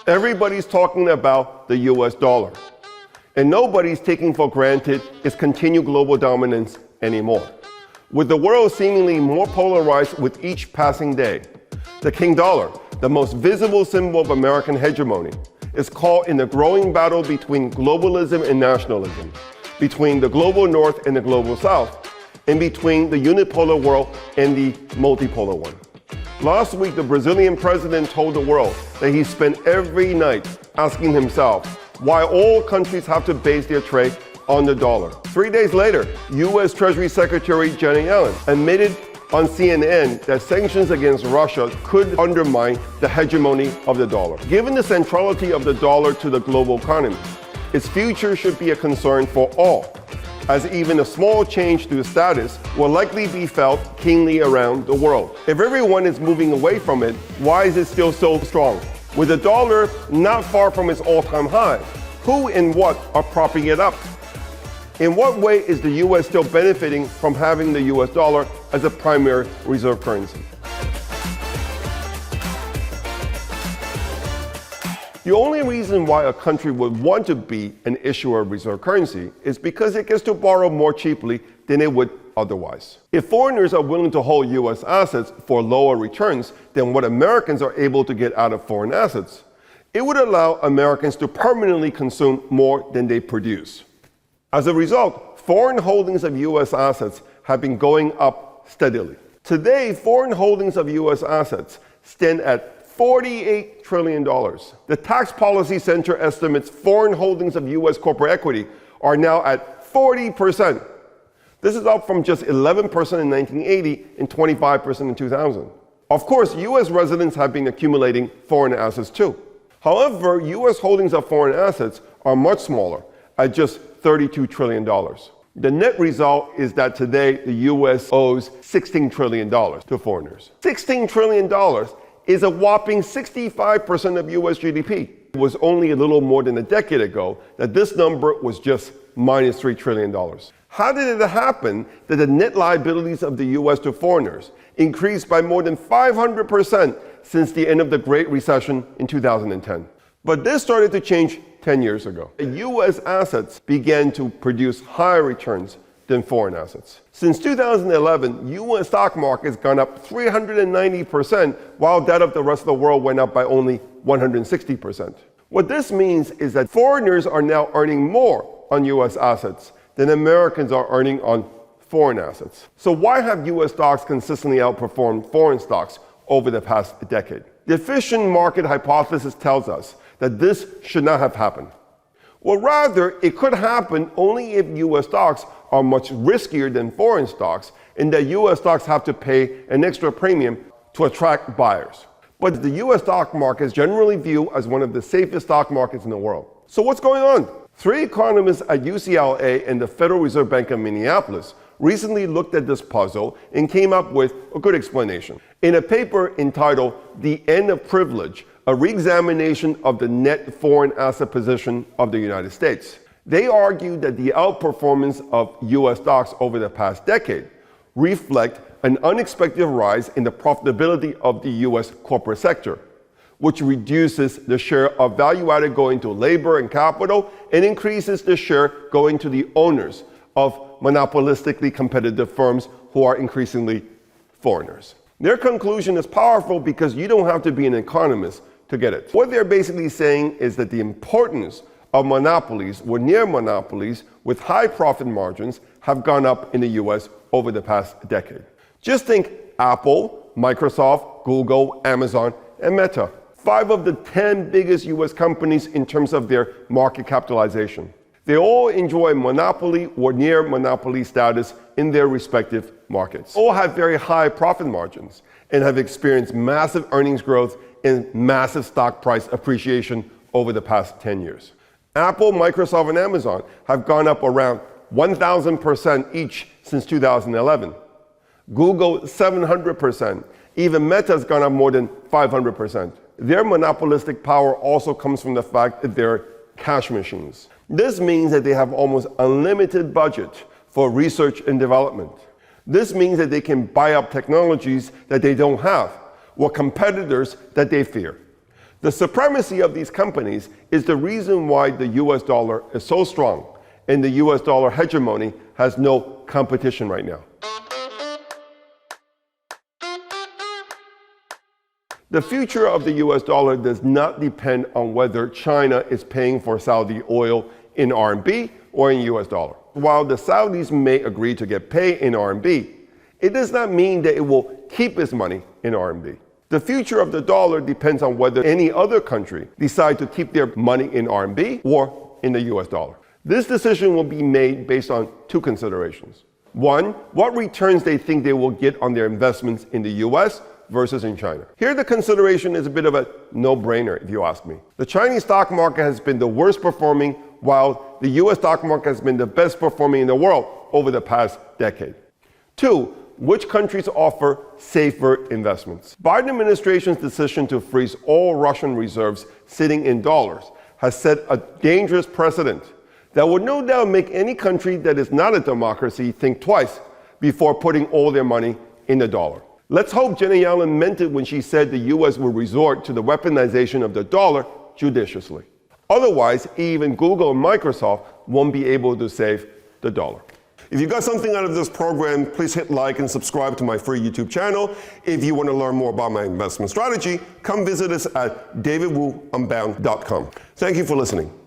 Everybody's talking about the US dollar. And nobody's taking for granted its continued global dominance anymore. With the world seemingly more polarized with each passing day, the king dollar, the most visible symbol of American hegemony, is caught in the growing battle between globalism and nationalism, between the global north and the global south, and between the unipolar world and the multipolar one. Last week, the Brazilian president told the world that he spent every night asking himself why all countries have to base their trade on the dollar. 3 days later, U.S. Treasury Secretary Janet Yellen admitted on CNN that sanctions against Russia could undermine the hegemony of the dollar. Given the centrality of the dollar to the global economy, its future should be a concern for all, as even a small change to its status will likely be felt keenly around the world. If everyone is moving away from it, why is it still so strong? With the dollar not far from its all-time high, who and what are propping it up? In what way is the U.S. still benefiting from having the U.S. dollar as a primary reserve currency? The only reason why a country would want to be an issuer of reserve currency is because it gets to borrow more cheaply than it would otherwise. If foreigners are willing to hold U.S. assets for lower returns than what Americans are able to get out of foreign assets, it would allow Americans to permanently consume more than they produce. As a result, foreign holdings of U.S. assets have been going up steadily. Today, foreign holdings of U.S. assets stand at $48 trillion. The Tax Policy Center estimates foreign holdings of U.S. corporate equity are now at 40%. This is up from just 11% in 1980 and 25% in 2000. Of course, U.S. residents have been accumulating foreign assets too. However, U.S. holdings of foreign assets are much smaller, at just $32 trillion. The net result is that today the U.S. owes $16 trillion to foreigners. $16 trillion is a whopping 65% of U.S. GDP. It was only a little more than a decade ago that this number was just minus $3 trillion. How did it happen that the net liabilities of the U.S. to foreigners increased by more than 500% since the end of the Great Recession in 2010? But this started to change 10 years ago. U.S. assets began to produce higher returns than foreign assets. Since 2011, U.S. stock market has gone up 390%, while that of the rest of the world went up by only 160%. What this means is that foreigners are now earning more on U.S. assets than Americans are earning on foreign assets. So why have U.S. stocks consistently outperformed foreign stocks over the past decade? The efficient market hypothesis tells us that this should not have happened. Well, rather, it could happen only if U.S. stocks are much riskier than foreign stocks, and that U.S. stocks have to pay an extra premium to attract buyers. But the U.S. stock market is generally viewed as one of the safest stock markets in the world. So what's going on? 3 economists at UCLA and the Federal Reserve Bank of Minneapolis recently looked at this puzzle and came up with a good explanation. In a paper entitled "The End of Privilege: A Re-examination of the Net Foreign Asset Position of the United States," they argued that the outperformance of U.S. stocks over the past decade reflect an unexpected rise in the profitability of the U.S. corporate sector, which reduces the share of value added going to labor and capital and increases the share going to the owners of monopolistically competitive firms who are increasingly foreigners. Their conclusion is powerful because you don't have to be an economist to get it. What they're basically saying is that the importance of monopolies or near monopolies with high profit margins have gone up in the US over the past decade. Just think Apple, Microsoft, Google, Amazon, and Meta. 5 of the 10 biggest US companies in terms of their market capitalization. They all enjoy monopoly or near monopoly status in their respective markets. All have very high profit margins and have experienced massive earnings growth and massive stock price appreciation over the past 10 years. Apple, Microsoft, and Amazon have gone up around 1,000% each since 2011. Google, 700%. Even Meta has gone up more than 500%. Their monopolistic power also comes from the fact that they're cash machines. This means that they have almost unlimited budget for research and development. This means that they can buy up technologies that they don't have or competitors that they fear. The supremacy of these companies is the reason why the US dollar is so strong, and the US dollar hegemony has no competition right now. The future of the US dollar does not depend on whether China is paying for Saudi oil in RMB or in US dollar. While the Saudis may agree to get paid in RMB, it does not mean that it will keep its money in RMB. The future of the dollar depends on whether any other country decide to keep their money in RMB or in the US dollar. This decision will be made based on two considerations. One, what returns they think they will get on their investments in the US versus in China. Here the consideration is a bit of a no-brainer if you ask me. The Chinese stock market has been the worst performing, while the US stock market has been the best performing in the world over the past decade. Two, which countries offer safer investments? Biden administration's decision to freeze all Russian reserves sitting in dollars has set a dangerous precedent that would no doubt make any country that is not a democracy think twice before putting all their money in the dollar. Let's hope Janet Yellen meant it when she said the US will resort to the weaponization of the dollar judiciously. Otherwise, even Google and Microsoft won't be able to save the dollar. If you got something out of this program, please hit like and subscribe to my free YouTube channel. If you want to learn more about my investment strategy, come visit us at davidwunbound.com. Thank you for listening.